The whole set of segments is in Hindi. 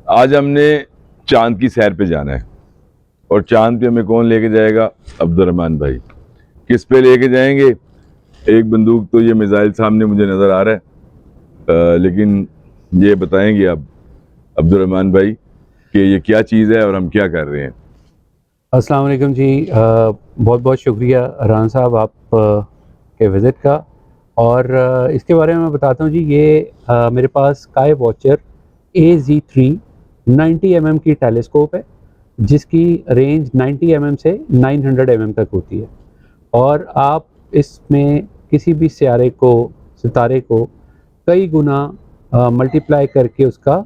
आज हमने चांद की सैर पे जाना है और चांद पे हमें कौन लेके जाएगा? अब्दुर्रहमान भाई। किस पे लेके जाएंगे? एक बंदूक तो ये मिसाइल सामने मुझे नज़र आ रहा है, लेकिन ये बताएंगे अब अब्दुर्रहमान भाई कि ये क्या चीज़ है और हम क्या कर रहे हैं। अस्सलाम वालेकुम जी। बहुत बहुत शुक्रिया राना साहब आप के विज़िट का। और इसके बारे में मैं बताता हूँ जी। ये मेरे पास स्काई वॉचर AZ3 90 mm की टेलीस्कोप है, जिसकी रेंज 90 mm से 900 mm तक होती है। और आप इसमें किसी भी सितारे को कई गुना मल्टीप्लाई करके उसका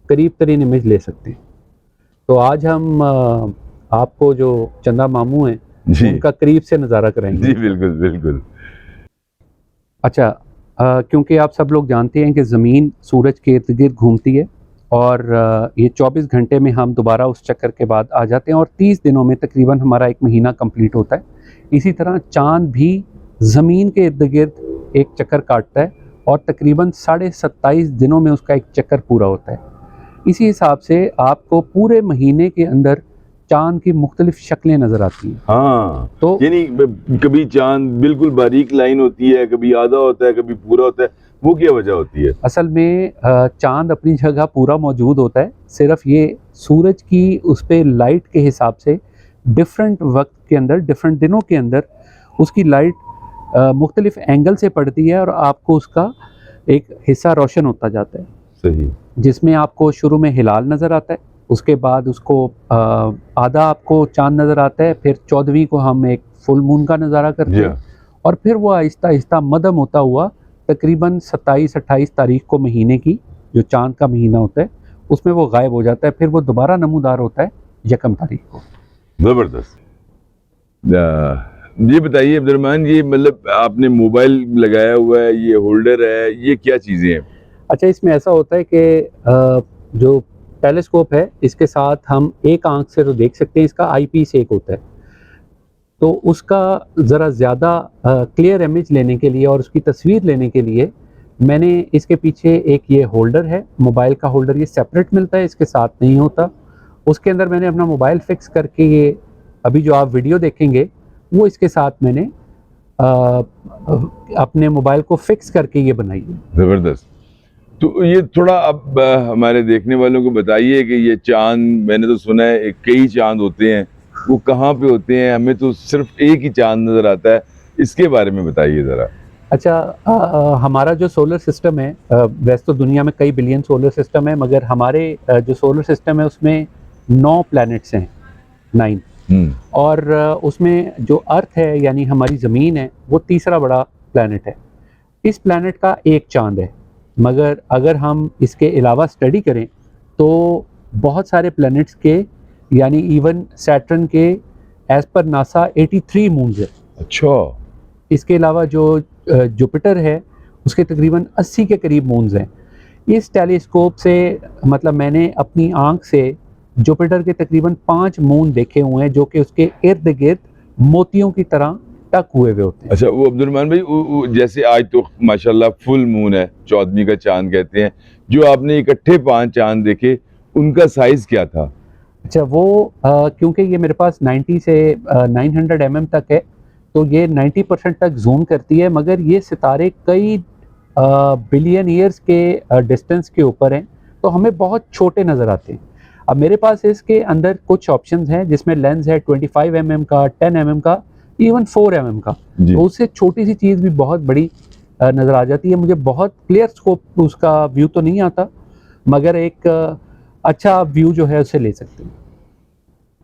करीब तरीन इमेज ले सकते हैं। तो आज हम आपको जो चंदा मामू हैं जी उनका करीब से नज़ारा कराएंगे। जी बिल्कुल बिल्कुल। अच्छा, क्योंकि आप सब लोग जानते हैं कि ज़मीन सूरज के इर्द गिर्द घूमती है और ये 24 घंटे में हम दोबारा उस चक्कर के बाद आ जाते हैं और 30 दिनों में तकरीबन हमारा एक महीना कंप्लीट होता है। इसी तरह चाँद भी ज़मीन के इर्द गिर्द एक चक्कर काटता है और तकरीबन 27.5 दिनों में उसका एक चक्कर पूरा होता है। इसी हिसाब से आपको पूरे महीने के अंदर चाँद की मुख्तलिफ शक्लें नज़र आती हैं। हाँ, तो यानी कभी चांद बिल्कुल बारीक लाइन होती है, कभी आधा होता है, कभी पूरा होता है। वो क्या वजह होती है? असल में चाँद अपनी जगह पूरा मौजूद होता है, सिर्फ ये सूरज की उस पे लाइट के हिसाब से डिफरेंट वक्त के अंदर, डिफरेंट दिनों के अंदर उसकी लाइट मुख्तलिफ एंगल से पड़ती है और आपको उसका एक हिस्सा रोशन होता जाता है। सही। जिसमें आपको शुरू में हिलाल नज़र आता है, उसके बाद उसको आधा आपको चाँद नज़र आता है, फिर 14वीं को हम एक फुल मून का नज़ारा करते जी हैं हाँ। और फिर वो आहिस्ता आहिस्ता मध्यम होता हुआ तकरीबन 27-28 तारीख को महीने की जो चाँद का महीना होता है उसमें वो गायब हो जाता है। फिर वो दोबारा नमूदार होता है 1 तारीख को। जबरदस्त। ये बताइए अब्दुर्रहमान, ये मतलब आपने मोबाइल लगाया हुआ है, ये होल्डर है, ये क्या चीज़ें हैं? अच्छा, इसमें ऐसा होता है कि जो टेलीस्कोप है इसके साथ हम एक आंख से तो देख सकते हैं, इसका आई-पीस एक होता है। तो उसका ज़रा ज़्यादा क्लियर इमेज लेने के लिए और उसकी तस्वीर लेने के लिए मैंने इसके पीछे एक ये होल्डर है, मोबाइल का होल्डर, ये सेपरेट मिलता है, इसके साथ नहीं होता। उसके अंदर मैंने अपना मोबाइल फिक्स करके ये अभी जो आप वीडियो देखेंगे वो इसके साथ मैंने अपने मोबाइल को फिक्स करके ये बनाई है। ज़बरदस्त। तो ये थोड़ा अब हमारे देखने वालों को बताइए कि ये चाँद, मैंने तो सुना है कई चाँद होते हैं, वो कहाँ पे होते हैं? हमें तो सिर्फ एक ही चाँद नज़र आता है, इसके बारे में बताइए ज़रा। अच्छा, हमारा जो सोलर सिस्टम है, वैसे तो दुनिया में कई बिलियन सोलर सिस्टम है, मगर हमारे जो सोलर सिस्टम है उसमें 9 प्लैनेट्स हैं, 9। और उसमें जो अर्थ है यानी हमारी ज़मीन है वो तीसरा बड़ा प्लैनेट है। इस प्लैनेट का एक चाँद है, मगर अगर हम इसके अलावा स्टडी करें तो बहुत सारे प्लैनेट्स के यानी इवन सैटर्न के एज़ पर नासा 83 मून्स है। अच्छा। इसके अलावा जो जुपिटर है उसके तकरीबन 80 के करीब मून्स हैं। इस टेलीस्कोप से मतलब मैंने अपनी आँख से जुपिटर के तकरीबन 5 मून देखे हुए हैं जो कि उसके इर्द गिर्द मोतियों की तरह टक हुए होते हैं। अच्छा, वो अब्दुर्रहमान भाई, वो जैसे आज तो माशाल्लाह फुल मून है, 14वीं का चाँद कहते हैं, जो आपने इकट्ठे 5 चाँद देखे, उनका साइज़ क्या था? अच्छा, वो क्योंकि ये मेरे पास 90 से 900 mm तक है, तो ये 90% तक ज़ूम करती है, मगर ये सितारे कई बिलियन ईयर्स के डिस्टेंस के ऊपर हैं, तो हमें बहुत छोटे नज़र आते हैं। अब मेरे पास इसके अंदर कुछ ऑप्शंस हैं जिसमें लेंस है 25 mm का, 10 mm का, इवन 4 mm का। तो उससे छोटी सी चीज़ भी बहुत बड़ी नज़र आ जाती है। मुझे बहुत क्लियर स्कोप उसका व्यू तो नहीं आता, मगर एक अच्छा व्यू जो है उसे ले सकते हैं।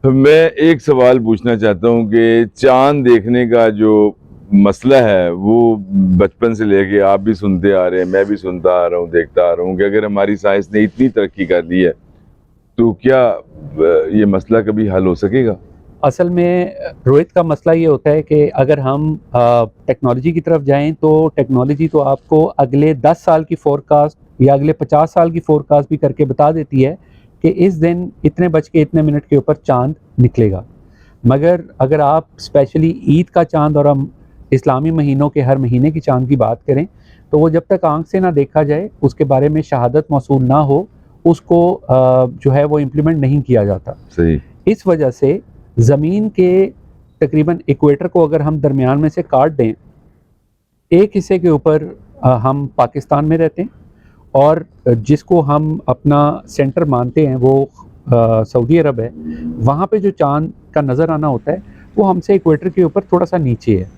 तो मैं एक सवाल पूछना चाहता हूँ कि चाँद देखने का जो मसला है वो बचपन से लेके आप भी सुनते आ रहे हैं, मैं भी सुनता आ रहा हूँ, देखता आ रहा हूँ कि अगर हमारी साइंस ने इतनी तरक्की कर दी है तो क्या ये मसला कभी हल हो सकेगा? असल में रोहित का मसला ये होता है कि अगर हम टेक्नोलॉजी की तरफ जाएं तो टेक्नोलॉजी तो आपको अगले 10 साल की फोरकास्ट या अगले 50 साल की फोरकास्ट भी करके बता देती है कि इस दिन इतने बज के इतने मिनट के ऊपर चांद निकलेगा। मगर अगर आप स्पेशली ईद का चांद और हम इस्लामी महीनों के हर महीने की चांद की बात करें तो वो जब तक आंख से ना देखा जाए, उसके बारे में शहादत मौसूल ना हो, उसको जो है वो इम्प्लीमेंट नहीं किया जाता। सही। इस वजह से ज़मीन के तकरीबन इक्वेटर को अगर हम दरमियान में से काट दें, एक हिस्से के ऊपर हम पाकिस्तान में रहते हैं और जिसको हम अपना सेंटर मानते हैं वो सऊदी अरब है। वहाँ पे जो चाँद का नज़र आना होता है वो हमसे इक्वेटर के ऊपर थोड़ा सा नीचे है।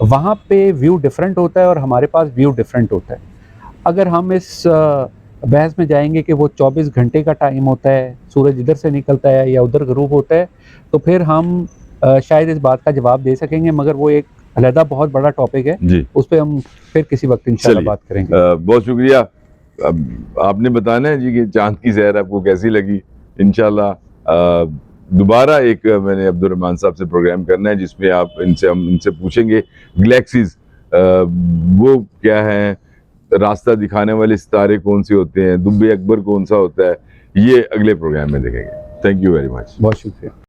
वहाँ पे व्यू डिफरेंट होता है और हमारे पास व्यू डिफरेंट होता है। अगर हम इस बहस में जाएंगे कि वो 24 घंटे का टाइम होता है, सूरज इधर से निकलता है या उधर गरूब होता है, तो फिर हम शायद इस बात का जवाब दे सकेंगे, मगर वो एक अलहदा बहुत बड़ा टॉपिक है, जी। उस पे हम फिर किसी वक्त इंशाल्लाह चलिए, बात करेंगे। बहुत शुक्रिया। अब आपने बताना है जी कि चांद की सैर आपको कैसी लगी। इंशाल्लाह दोबारा एक मैंने अब्दुल रहमान साहब से प्रोग्राम करना है जिसमें हम इनसे पूछेंगे गैलेक्सीज वो क्या हैं, रास्ता दिखाने वाले सितारे कौन से होते हैं, दुब्बे अकबर कौन सा होता है, ये अगले प्रोग्राम में देखेंगे। Thank you very much. बहुत शुक्रिया।